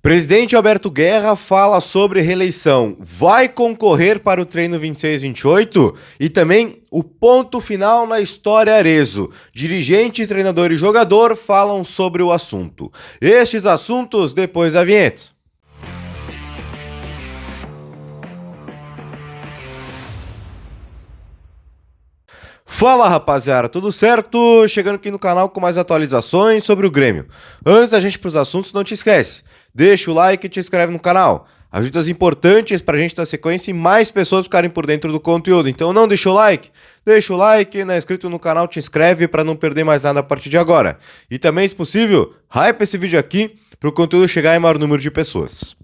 Presidente Alberto Guerra fala sobre reeleição. Vai concorrer para o treino 26-28? E também o ponto final na história Arezzo. Dirigente, treinador e jogador falam sobre o assunto. Estes assuntos depois da vinheta. Fala rapaziada, tudo certo? Chegando aqui no canal com mais atualizações sobre o Grêmio. Antes da gente ir para os assuntos, não te esquece, deixa o like e te inscreve no canal. Ajudas importantes pra gente dar sequência e mais pessoas ficarem por dentro do conteúdo. Então não deixa o like? Deixa o like, não é inscrito no canal, te inscreve para não perder mais nada a partir de agora. E também, se possível, hype esse vídeo aqui para o conteúdo chegar em maior número de pessoas.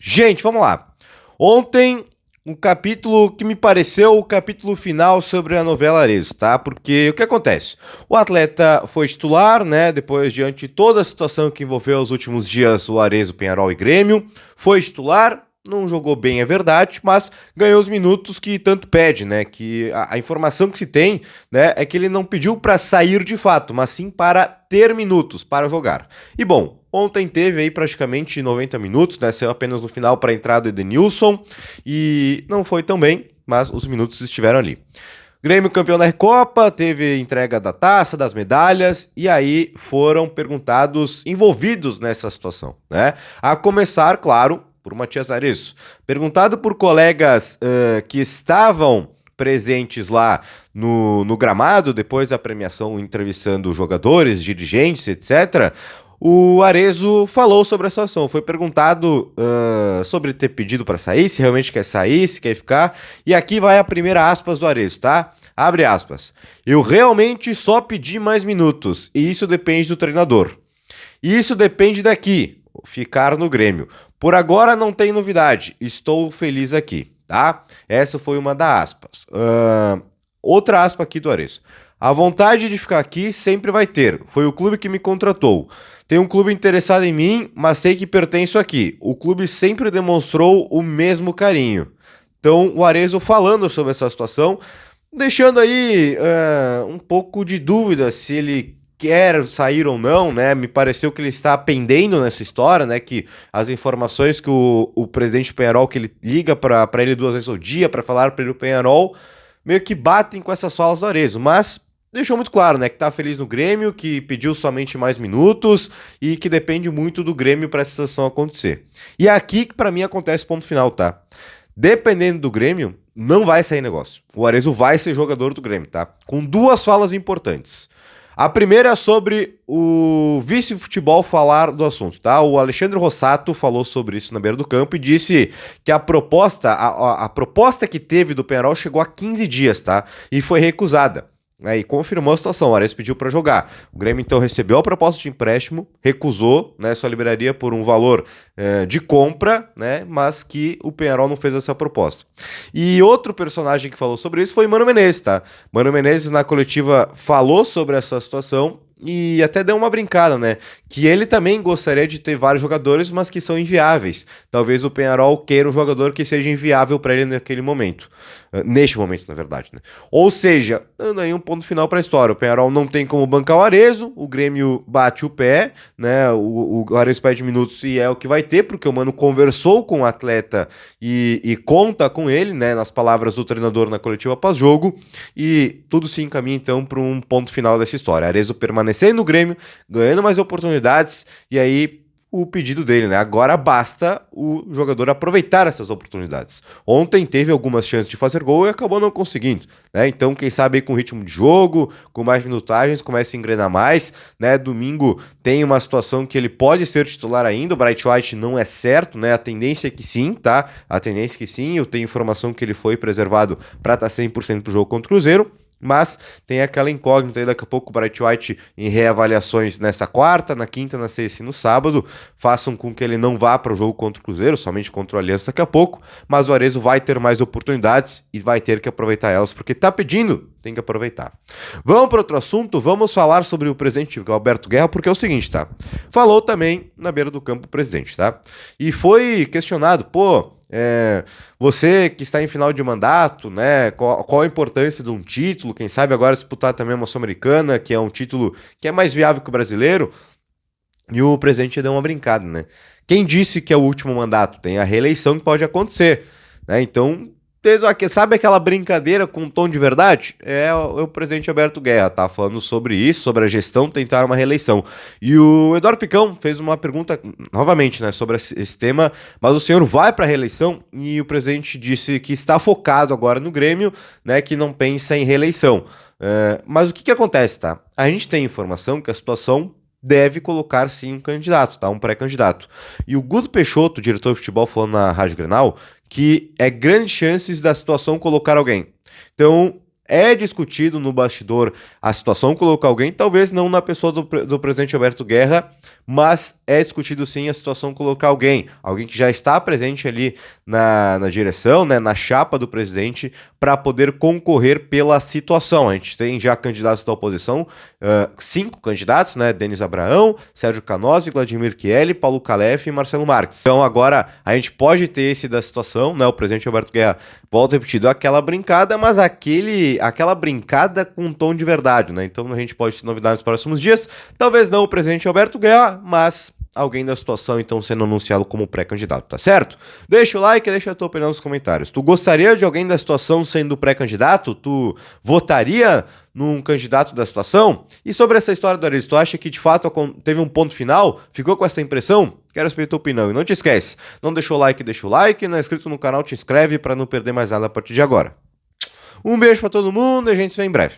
Gente, vamos lá. Ontem, um capítulo que me pareceu o capítulo final sobre a novela Arezzo, tá? Porque o que acontece? O atleta foi titular, né? Depois, diante de toda a situação que envolveu os últimos dias o Arezzo, Peñarol e Grêmio, foi titular, não jogou bem, é verdade, mas ganhou os minutos que tanto pede, né? Que a informação que se tem, né, é que ele não pediu para sair de fato, mas sim para ter minutos para jogar. E bom, ontem teve aí praticamente 90 minutos, né? Saiu apenas no final para a entrada do Edenilson e não foi tão bem, mas os minutos estiveram ali. Grêmio campeão da Recopa, teve entrega da taça, das medalhas, e aí foram perguntados envolvidos nessa situação, né? A começar, claro, por Matias Arezzo. Perguntado por colegas que estavam presentes lá no gramado, depois da premiação, entrevistando jogadores, dirigentes, etc., o Arezzo falou sobre a situação. Foi perguntado sobre ter pedido para sair, se realmente quer sair, se quer ficar. E aqui vai a primeira aspas do Arezzo, tá? Abre aspas. Eu realmente só pedi mais minutos, e isso depende do treinador. Isso depende daqui, ficar no Grêmio. Por agora não tem novidade, estou feliz aqui, tá? Essa foi uma das aspas. Outra aspa aqui do Arezzo. A vontade de ficar aqui sempre vai ter, foi o clube que me contratou. Tem um clube interessado em mim, mas sei que pertenço aqui. O clube sempre demonstrou o mesmo carinho. Então o Arezzo falando sobre essa situação, deixando aí um pouco de dúvida se ele quer sair ou não, né? Me pareceu que ele está pendendo nessa história, né? Que as informações que o presidente Peñarol, que ele liga para ele 2 vezes ao dia para falar para ele o Peñarol, meio que batem com essas falas do Arezzo, mas deixou muito claro, né? Que tá feliz no Grêmio, que pediu somente mais minutos e que depende muito do Grêmio para essa situação acontecer. E é aqui que para mim acontece o ponto final, tá? Dependendo do Grêmio, não vai sair negócio. O Arezzo vai ser jogador do Grêmio, tá? Com 2 falas importantes. A primeira é sobre o vice-futebol falar do assunto, tá? O Alexandre Rossato falou sobre isso na beira do campo e disse que a proposta que teve do Peñarol chegou a 15 dias, tá? E foi recusada. E confirmou a situação, o Arezzo pediu para jogar. O Grêmio então recebeu a proposta de empréstimo, recusou, né? Só liberaria por um valor de compra, né? Mas que o Peñarol não fez essa proposta. E outro personagem que falou sobre isso foi Mano Menezes, tá? Mano Menezes na coletiva falou sobre essa situação e até deu uma brincada, né? Que ele também gostaria de ter vários jogadores, mas que são inviáveis. Talvez o Peñarol queira um jogador que seja inviável para ele naquele momento. Neste momento, na verdade, né? Ou seja, dando aí um ponto final para a história. O Peñarol não tem como bancar o Arezzo, o Grêmio bate o pé, né? O Arezzo pede minutos e é o que vai ter, porque o Mano conversou com o atleta e conta com ele, né? Nas palavras do treinador na coletiva pós-jogo. E tudo se encaminha então para um ponto final dessa história. Arezzo permanecendo no Grêmio, ganhando mais oportunidades, e aí o pedido dele, né? Agora basta o jogador aproveitar essas oportunidades. Ontem teve algumas chances de fazer gol e acabou não conseguindo, né? Então, quem sabe aí com ritmo de jogo, com mais minutagens, comece a engrenar mais, né? Domingo tem uma situação que ele pode ser titular ainda, o Bright White não é certo, né? A tendência é que sim, tá? A tendência é que sim, eu tenho informação que ele foi preservado para estar 100% pro jogo contra o Cruzeiro. Mas tem aquela incógnita aí, daqui a pouco o Bright White em reavaliações nessa quarta, na quinta, na sexta e no sábado, façam com que ele não vá para o jogo contra o Cruzeiro, somente contra o Aliança daqui a pouco, mas o Arezzo vai ter mais oportunidades e vai ter que aproveitar elas, porque tá pedindo, tem que aproveitar. Vamos para outro assunto, vamos falar sobre o presidente Alberto Guerra, porque é o seguinte, tá? Falou também na beira do campo o presidente, tá? E foi questionado, você que está em final de mandato, né? Qual a importância de um título? Quem sabe agora disputar também uma Sul-Americana, que é um título que é mais viável que o brasileiro. E o presidente deu uma brincada, né? Quem disse que é o último mandato? Tem a reeleição que pode acontecer, né? Então, sabe aquela brincadeira com um tom de verdade? É o presidente Alberto Guerra, tá falando sobre isso, sobre a gestão, tentar uma reeleição. E o Eduardo Picão fez uma pergunta, novamente, né, sobre esse tema, mas o senhor vai para a reeleição? E o presidente disse que está focado agora no Grêmio, né, que não pensa em reeleição. Mas o que acontece, tá? A gente tem informação que a situação deve colocar sim um candidato, tá? Um pré-candidato. E o Guto Peixoto, diretor de futebol, falou na Rádio Grenal que é grandes chances da situação colocar alguém. Então, é discutido no bastidor a situação colocar alguém, talvez não na pessoa do presidente Alberto Guerra, mas é discutido sim a situação colocar alguém que já está presente ali na direção, né, na chapa do presidente, para poder concorrer pela situação. A gente tem já candidatos da oposição, 5 candidatos, né, Denis Abraão, Sérgio Canosi, Vladimir Chielli, Paulo Calef e Marcelo Marques. Então agora a gente pode ter esse da situação, né, o presidente Alberto Guerra, volta a repetir, aquela brincada, mas aquela brincada com um tom de verdade, né? Então a gente pode ter novidades nos próximos dias. Talvez não o presidente Alberto Guerra, mas alguém da situação então sendo anunciado como pré-candidato, tá certo? Deixa o like e deixa a tua opinião nos comentários. Tu gostaria de alguém da situação sendo pré-candidato? Tu votaria num candidato da situação? E sobre essa história do Ares, tu acha que de fato teve um ponto final? Ficou com essa impressão? Quero saber a tua opinião. E não te esquece, não deixou o like, deixa o like. Não é inscrito no canal, te inscreve para não perder mais nada a partir de agora. Um beijo para todo mundo e a gente se vê em breve.